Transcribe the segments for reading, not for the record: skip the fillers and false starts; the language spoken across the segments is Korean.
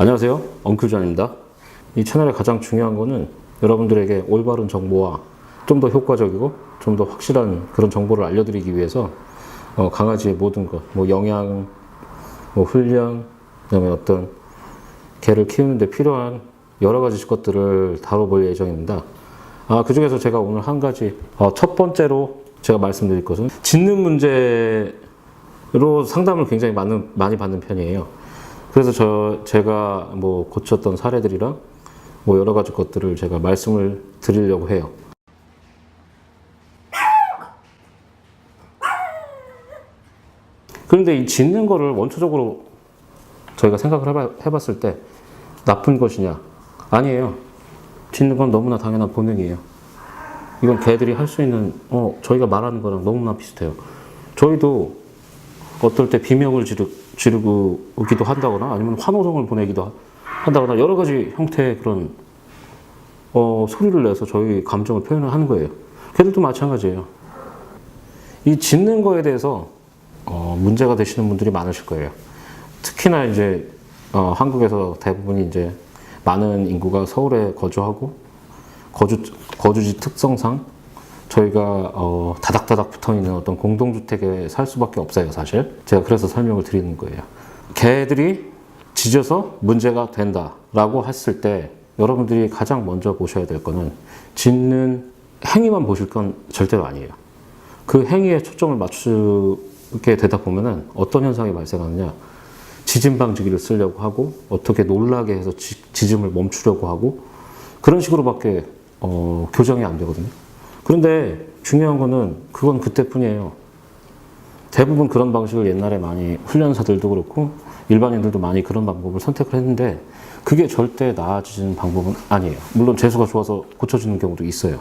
안녕하세요, 엉클존입니다. 이 채널의 가장 중요한 거는 여러분들에게 올바른 정보와 좀 더 효과적이고 좀 더 확실한 그런 정보를 알려드리기 위해서 강아지의 모든 것, 영양, 훈련, 그다음에 어떤 개를 키우는데 필요한 여러 가지 것들을 다뤄볼 예정입니다. 그 중에서 제가 오늘 한 가지, 첫 번째로 제가 말씀드릴 것은 짖는 문제로 상담을 굉장히 많이 받는 편이에요. 그래서 제가 고쳤던 사례들이랑 여러 가지 것들을 제가 말씀을 드리려고 해요. 그런데 이 짖는 거를 원초적으로 저희가 생각을 해봤을 때 나쁜 것이냐? 아니에요. 짖는 건 너무나 당연한 본능이에요. 이건 개들이 할 수 있는, 저희가 말하는 거랑 너무나 비슷해요. 저희도 어떨 때 비명을 지르기도 한다거나 아니면 환호성을 보내기도 한다거나 여러 가지 형태의 그런 소리를 내서 저희 감정을 표현을 하는 거예요. 개들도 마찬가지예요. 이 짖는 거에 대해서 문제가 되시는 분들이 많으실 거예요. 특히나 이제 한국에서 대부분이 이제 많은 인구가 서울에 거주하고 거주지 특성상 저희가 다닥다닥 붙어있는 어떤 공동주택에 살 수밖에 없어요, 사실. 제가 그래서 설명을 드리는 거예요. 개들이 짖어서 문제가 된다라고 했을 때 여러분들이 가장 먼저 보셔야 될 거는 짖는 행위만 보실 건 절대로 아니에요. 그 행위에 초점을 맞추게 되다 보면은 어떤 현상이 발생하느냐. 짖음 방지기를 쓰려고 하고 어떻게 놀라게 해서 짖음을 멈추려고 하고 그런 식으로밖에 교정이 안 되거든요. 그런데 중요한 거는 그건 그때뿐이에요. 대부분 그런 방식을 옛날에 많이 훈련사들도 그렇고 일반인들도 많이 그런 방법을 선택을 했는데 그게 절대 나아지는 방법은 아니에요. 물론 재수가 좋아서 고쳐지는 경우도 있어요.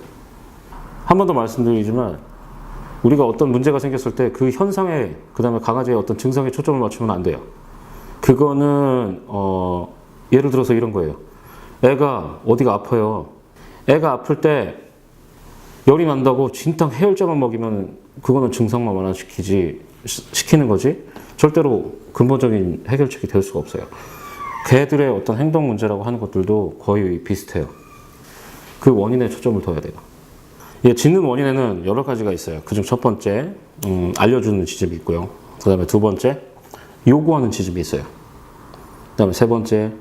한 번 더 말씀드리지만 우리가 어떤 문제가 생겼을 때 그 현상에 그다음에 강아지의 어떤 증상에 초점을 맞추면 안 돼요. 그거는 예를 들어서 이런 거예요. 애가 어디가 아파요. 애가 아플 때 열이 난다고 진탕 해열제만 먹이면 그거는 증상만 완화시키는 거지 절대로 근본적인 해결책이 될 수가 없어요. 개들의 어떤 행동 문제라고 하는 것들도 거의 비슷해요. 그 원인에 초점을 둬야 돼요. 짖는 원인에는 여러 가지가 있어요. 그중 첫 번째 알려주는 짖음이 있고요. 그 다음에 두 번째 요구하는 짖음이 있어요. 그 다음에 세 번째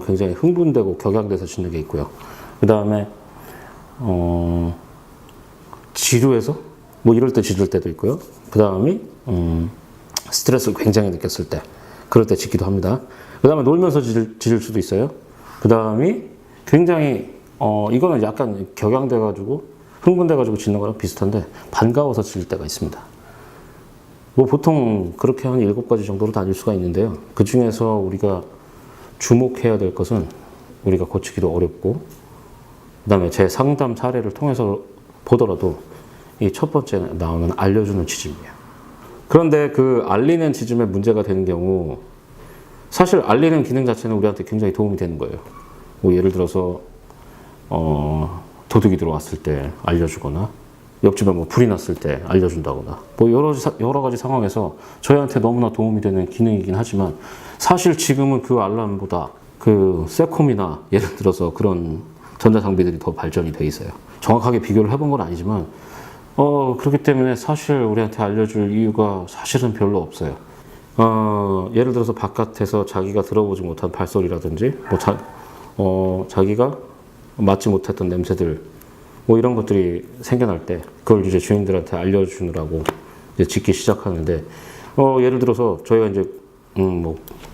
굉장히 흥분되고 격양돼서 짖는 게 있고요. 그 다음에 지루해서 이럴 때 짖을 때도 있고요. 그 다음이 스트레스를 굉장히 느꼈을 때 그럴 때 짖기도 합니다. 그 다음에 놀면서 짖을 수도 있어요. 그 다음이 굉장히 이거는 약간 격양돼가지고 흥분돼가지고 짖는 거랑 비슷한데 반가워서 짖을 때가 있습니다. 보통 그렇게 한 7가지 정도로 나뉠 수가 있는데요. 그 중에서 우리가 주목해야 될 것은 우리가 고치기도 어렵고 그 다음에 제 상담 사례를 통해서 보더라도 이 첫 번째 나오는 알려주는 짖음이에요. 그런데 그 알리는 짖음에 문제가 되는 경우 사실 알리는 기능 자체는 우리한테 굉장히 도움이 되는 거예요. 예를 들어서 도둑이 들어왔을 때 알려주거나 옆집에 불이 났을 때 알려준다거나 여러 가지 상황에서 저희한테 너무나 도움이 되는 기능이긴 하지만 사실 지금은 그 알람보다 그 세콤이나 예를 들어서 그런 전자장비들이 더 발전이 돼 있어요. 정확하게 비교를 해본 건 아니지만 그렇기 때문에 사실 우리한테 알려줄 이유가 사실은 별로 없어요. 예를 들어서 바깥에서 자기가 들어보지 못한 발소리라든지 자기가 맡지 못했던 냄새들 이런 것들이 생겨날 때 그걸 이제 주인들한테 알려주느라고 이제 짖기 시작하는데 예를 들어서 저희가 이제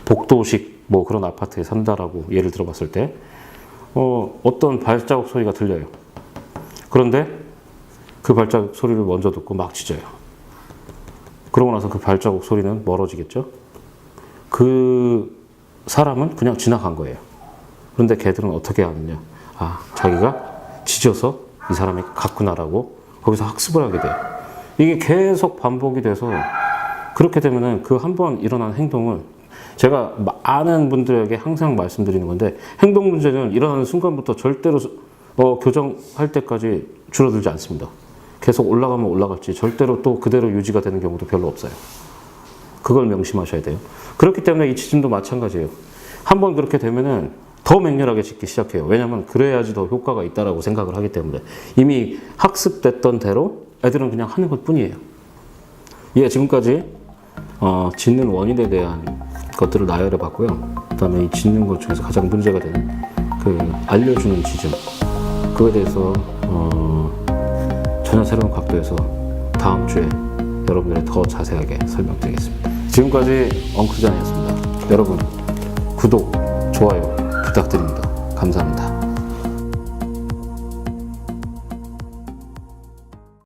복도식 그런 아파트에 산다라고 예를 들어봤을 때 어떤 발자국 소리가 들려요. 그런데 그 발자국 소리를 먼저 듣고 막 짖어요. 그러고 나서 그 발자국 소리는 멀어지겠죠? 그 사람은 그냥 지나간 거예요. 그런데 개들은 어떻게 하느냐? 자기가 짖어서 이 사람이 갔구나라고 거기서 학습을 하게 돼요. 이게 계속 반복이 돼서 그렇게 되면은 그 한 번 일어난 행동은 제가 많은 분들에게 항상 말씀드리는 건데 행동 문제는 일어나는 순간부터 절대로 교정할 때까지 줄어들지 않습니다. 계속 올라가면 올라갈지 절대로 또 그대로 유지가 되는 경우도 별로 없어요. 그걸 명심하셔야 돼요. 그렇기 때문에 이 짖음도 마찬가지예요. 한번 그렇게 되면은 더 맹렬하게 짓기 시작해요. 왜냐면 그래야지 더 효과가 있다라고 생각을 하기 때문에 이미 학습됐던 대로 애들은 그냥 하는 것 뿐이에요. 예, 지금까지 짓는 원인에 대한 것들을 나열해 봤고요. 그 다음에 이 짓는 것 중에서 가장 문제가 되는 그 알려주는 지점, 그거에 대해서 전혀 새로운 각도에서 다음 주에 여러분들의 더 자세하게 설명드리겠습니다. 지금까지 엉크루전이었습니다. 여러분 구독, 좋아요 부탁드립니다. 감사합니다.